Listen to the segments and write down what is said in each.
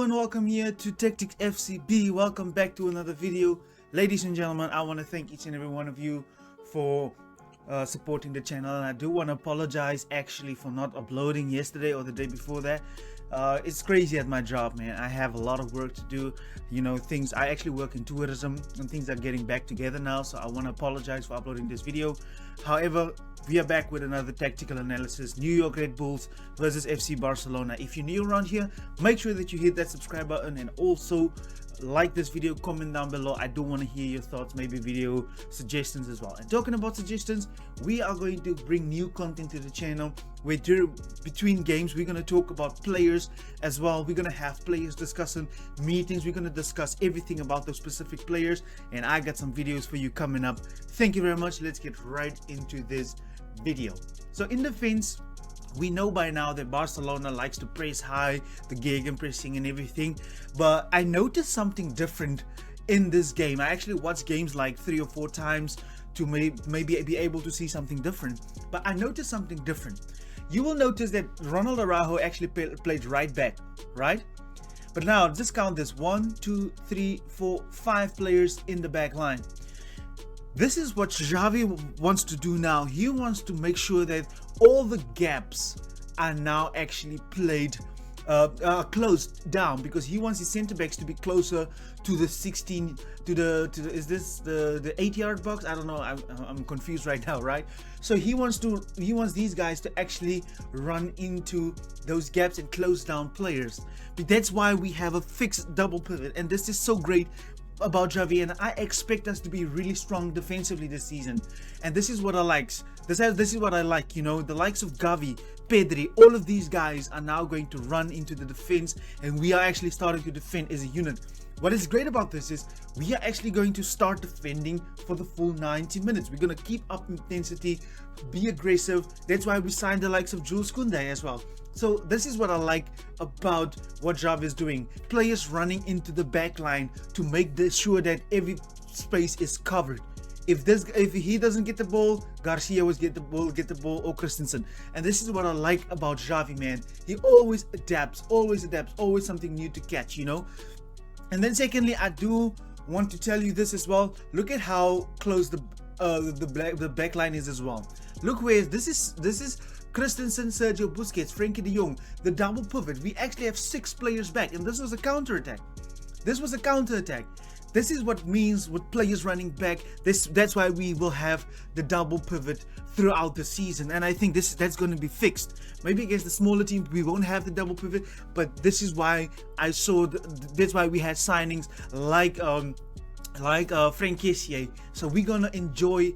and welcome here to Tactics FCB. Welcome back to another video. Ladies and gentlemen, I want to thank each and every one of you for supporting the channel, and I do want to apologize actually for not uploading yesterday or the day before that. It's crazy at my job, man. I have a lot of work to do, you know, things. I actually work in tourism and things are getting back together now, so I want to apologize for uploading this video. However, we are back with another tactical analysis. New York Red Bulls versus FC Barcelona. If you're new around here, make sure that you hit that subscribe button and also like this video, comment down below. I do want to hear your thoughts, maybe video suggestions as well. And talking about suggestions, we are going to bring new content to the channel where between games we're going to talk about players as well. We're going to have players discussing meetings. We're going to discuss everything about those specific players, and I got some videos for you coming up. Thank you very much. Let's get right into this video. So in defense, we know by now that Barcelona likes to press high, the gegenpressing and everything, but I noticed something different in this game. I actually watched games like 3 or 4 times to maybe be able to see something different, but I noticed something different. You will notice that Ronald actually played right back, right? But now just count this: 1, 2, 3, 4, 5 players in the back line. This is what Xavi wants to do now. He wants to make sure that all the gaps are now actually played closed down, because he wants his center backs to be closer to the 16 to the is this the 8-yard box? I don't know. I'm confused right now, right? So he wants these guys to actually run into those gaps and close down players. But that's why we have a fixed double pivot, and this is so great about Xavi, and I expect us to be really strong defensively this season. And this is what I like. This is what I like, you know, the likes of Xavi, Pedri, all of these guys are now going to run into the defense, and we are actually starting to defend as a unit. What is great about this is we are actually going to start defending for the full 90 minutes. We're going to keep up intensity, be aggressive. That's why we signed the likes of Jules Koundé as well. So this is what I like about what Xavi is doing. Players running into the back line to make sure that every space is covered. If he doesn't get the ball, Garcia will get the ball, or Christensen. And this is what I like about Xavi, man. He always adapts, always something new to catch, you know. And then secondly, I do want to tell you this as well. Look at how close the back line is as well. Look where this is Christensen, Sergio Busquets, Frenkie de Jong, the double pivot. We actually have 6 players back, and this was a counter attack. This is what means with players running back. That's why we will have the double pivot throughout the season, and I think that's going to be fixed. Maybe against the smaller team we won't have the double pivot, but this is why I saw that's why we had signings like Frank Kessié. So we're gonna enjoy.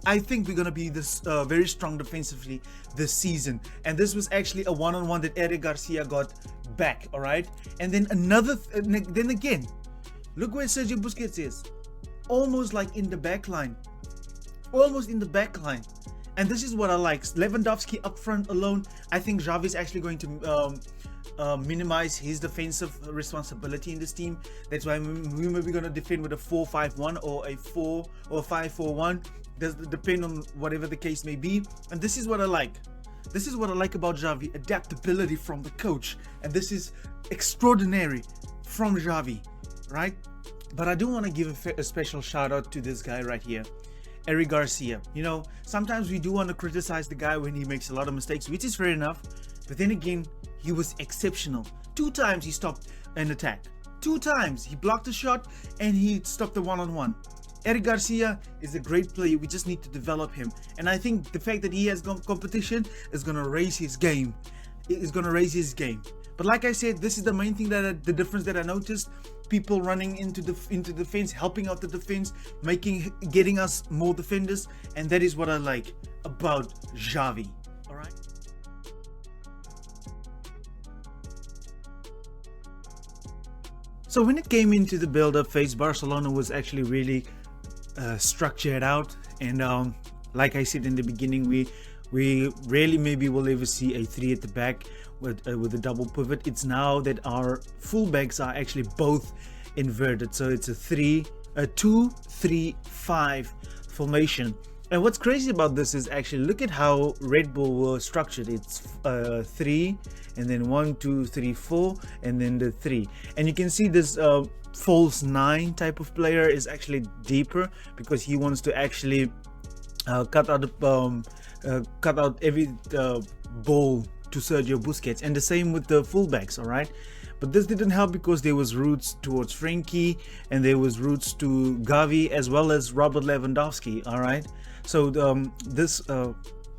I think we're gonna be this very strong defensively this season, and this was actually a one-on-one that Eric Garcia got back. All right, and then then again, look where Sergio Busquets is, almost like in the back line, and this is what I like. Lewandowski up front alone. I think Xavi is actually going to minimize his defensive responsibility in this team. That's why we may be going to defend with a 4-5-1 or a 4 or 5-4-1. Does depend on whatever the case may be. And this is what I like. This is what I like about Xavi: adaptability from the coach, and this is extraordinary from Xavi, right? But I do want to give a special shout out to this guy right here, Eric Garcia. You know, sometimes we do want to criticize the guy when he makes a lot of mistakes, which is fair enough, but then again, he was exceptional. 2 times he stopped an attack. 2 times he blocked a shot and he stopped the one-on-one. Eric Garcia is a great player. We just need to develop him, and I think the fact that he has competition is going to raise his game. But like I said, this is the main thing the difference that I noticed. People running into defense, helping out the defense, getting us more defenders, and that is what I like about Xavi. All right. So when it came into the build-up phase, Barcelona was actually really structured out, and like I said in the beginning, we rarely maybe will ever see a 3 at the back with a double pivot. It's now that our fullbacks are actually both inverted, so it's a 2-3-5 formation. And what's crazy about this is actually look at how Red Bull were structured. It's 3 and then 1 2 3 4 and then the 3, and you can see this false 9 type of player is actually deeper because he wants to actually cut out every ball to Sergio Busquets, and the same with the fullbacks. All right, but this didn't help because there was routes towards Frankie and there was routes to Xavi as well as Robert Lewandowski. All right, so this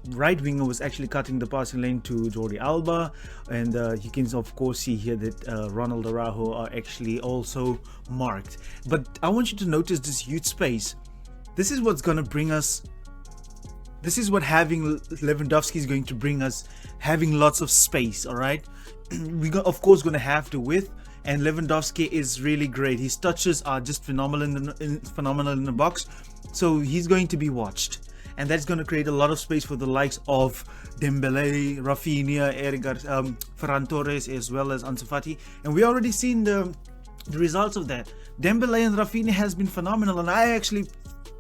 right winger was actually cutting the passing lane to Jordi Alba, and you can of course see here that Ronald Araujo are actually also marked. But I want you to notice this huge space. This is what's going to bring us, this is what having Lewandowski is going to bring us, having lots of space. All right, we're of course going to have the width, and Lewandowski is really great. His touches are just phenomenal in the box, so he's going to be watched, and that's going to create a lot of space for the likes of Dembele, Rafinha, Ferran Torres, as well as Ansu Fati. And we already seen the results of that. Dembele and Rafinha has been phenomenal, and I actually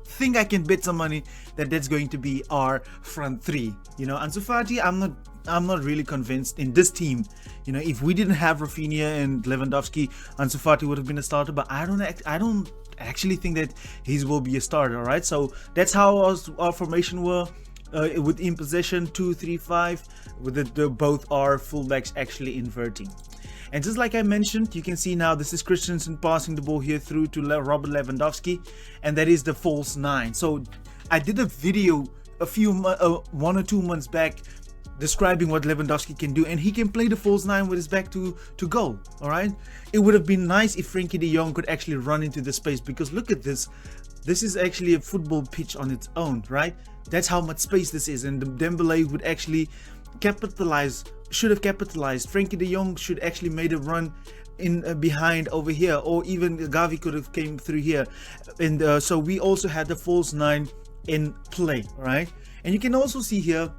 think I can bet some money that that's going to be our front three. You know, Ansu Fati, I'm not really convinced in this team. You know, if we didn't have Rafinha and Lewandowski, Ansu Fati would have been a starter, but I don't actually think that he will be a starter. All right, so that's how our formation were with in possession 2-3-5 with both our fullbacks actually inverting. And just like I mentioned, you can see now this is Christensen passing the ball here through to Robert Lewandowski, and that is the false 9. So I did a video a few 1 or 2 months back describing what Lewandowski can do, and he can play the false 9 with his back to goal. All right, it would have been nice if Frankie de Jong could actually run into the space, because look at this. This is actually a football pitch on its own, right? That's how much space this is, and Dembele would actually should have capitalized. Frankie de Jong should actually made a run in behind over here, or even Xavi could have came through here, and so we also had the false 9 in play, right? And you can also see here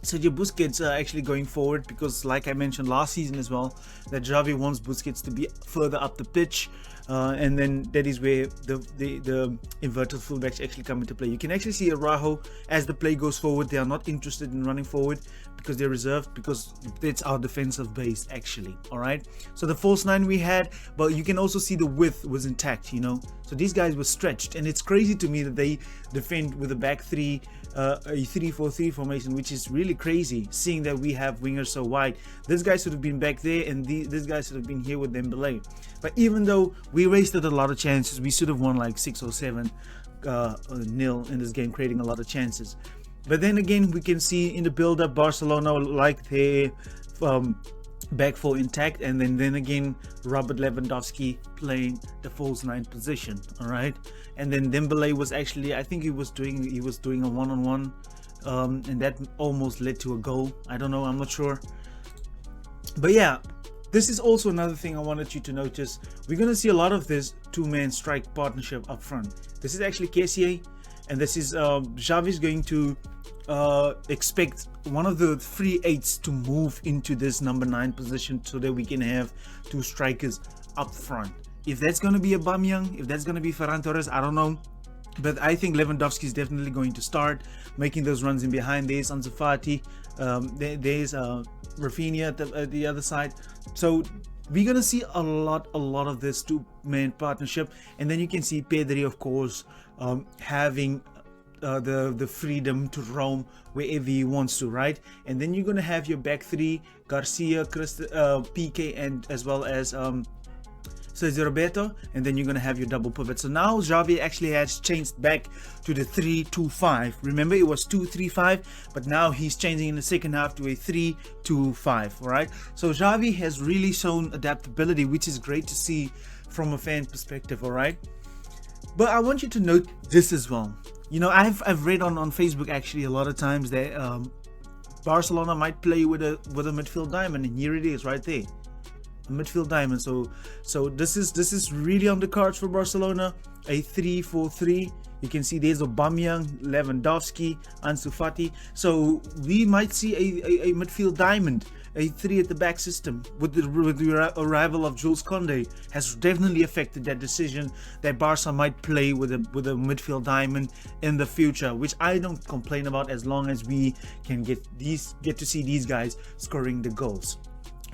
Sergio Busquets actually going forward, because like I mentioned last season as well, that Xavi wants Busquets to be further up the pitch, and then that is where the inverted fullbacks actually come into play. You can actually see Araujo, as the play goes forward, they are not interested in running forward because they're reserved, because it's our defensive base actually. All right, so the false 9 we had, but you can also see the width was intact, you know, so these guys were stretched, and it's crazy to me that they defend with a back three, a 3-4-3 formation, which is really crazy, seeing that we have wingers so wide. This guy should have been back there, and this guy should have been here with Dembele. But even though we wasted a lot of chances, we should have won like 6 or 7 nil in this game, creating a lot of chances. But then again, we can see in the build-up, Barcelona like their back four intact, and then again Robert Lewandowski playing the false 9 position. All right, and then Dembele was actually, I think he was doing a one-on-one, and that almost led to a goal. I don't know, I'm not sure, but yeah, this is also another thing I wanted you to notice. We're gonna see a lot of this 2-man strike partnership up front. This is actually Kessié, and this is Xavi's going to expect one of the free 8s to move into this number 9 position, so that we can have 2 strikers up front. If that's going to be Aubameyang, if that's going to be Ferran Torres, I don't know, but I think Lewandowski is definitely going to start making those runs in behind. There's Ansu Fati, there's Rafinha at the other side, so we're gonna see a lot of this 2-man partnership. And then you can see Pedri, of course, having the freedom to roam wherever he wants to, right? And then you're gonna have your back 3, Garcia, PK, and as well as Sergio Roberto, and then you're gonna have your double pivot. So now Xavi actually has changed back to the 3-2-5. Remember, it was 2-3-5, but now he's changing in the second half to a 3-2-5. All right, so Xavi has really shown adaptability, which is great to see from a fan perspective. All right, but I want you to note this as well. You know, I've read on Facebook actually a lot of times that Barcelona might play with a midfield diamond, and here it is right there, a midfield diamond. So this is really on the cards for Barcelona, a 3-4-3. You can see there's Aubameyang, Lewandowski, Ansu Fati. So we might see a midfield diamond, a 3 at the back system with the arrival of Jules Koundé has definitely affected that decision that Barca might play with a midfield diamond in the future, which I don't complain about as long as we can get to see these guys scoring the goals.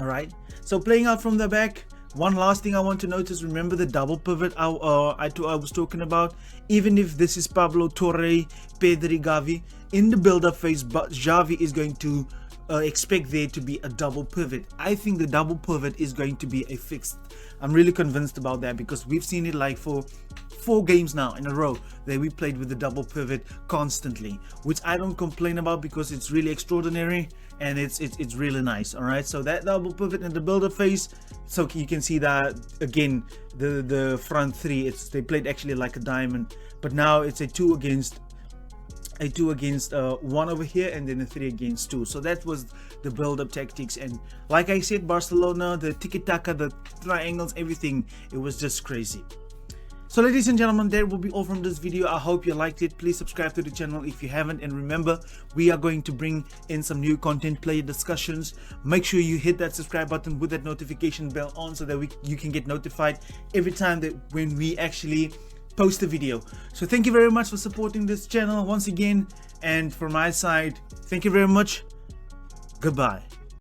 All right, so playing out from the back. One last thing I want to notice, remember the double pivot I was talking about. Even if this is Pablo, Torre, Pedri, Xavi, in the build-up phase, but Xavi is going to expect there to be a double pivot. I think the double pivot is going to be a fixed. I'm really convinced about that because we've seen it like for 4 games now in a row that we played with the double pivot constantly, which I don't complain about because it's really extraordinary and it's really nice. All right, so that double pivot in the build-up phase, so you can see that again the front 3, they played actually like a diamond, but now it's a 2 against 1 over here and then a 3 against 2. So that was the build-up tactics, and like I said, Barcelona, the tiki-taka, the triangles, everything, it was just crazy. So ladies and gentlemen, that will be all from this video. I hope you liked it. Please subscribe to the channel if you haven't, and remember, we are going to bring in some new content, player discussions. Make sure you hit that subscribe button with that notification bell on so that you can get notified every time that when we actually post a video. So thank you very much for supporting this channel once again, and from my side, thank you very much. Goodbye.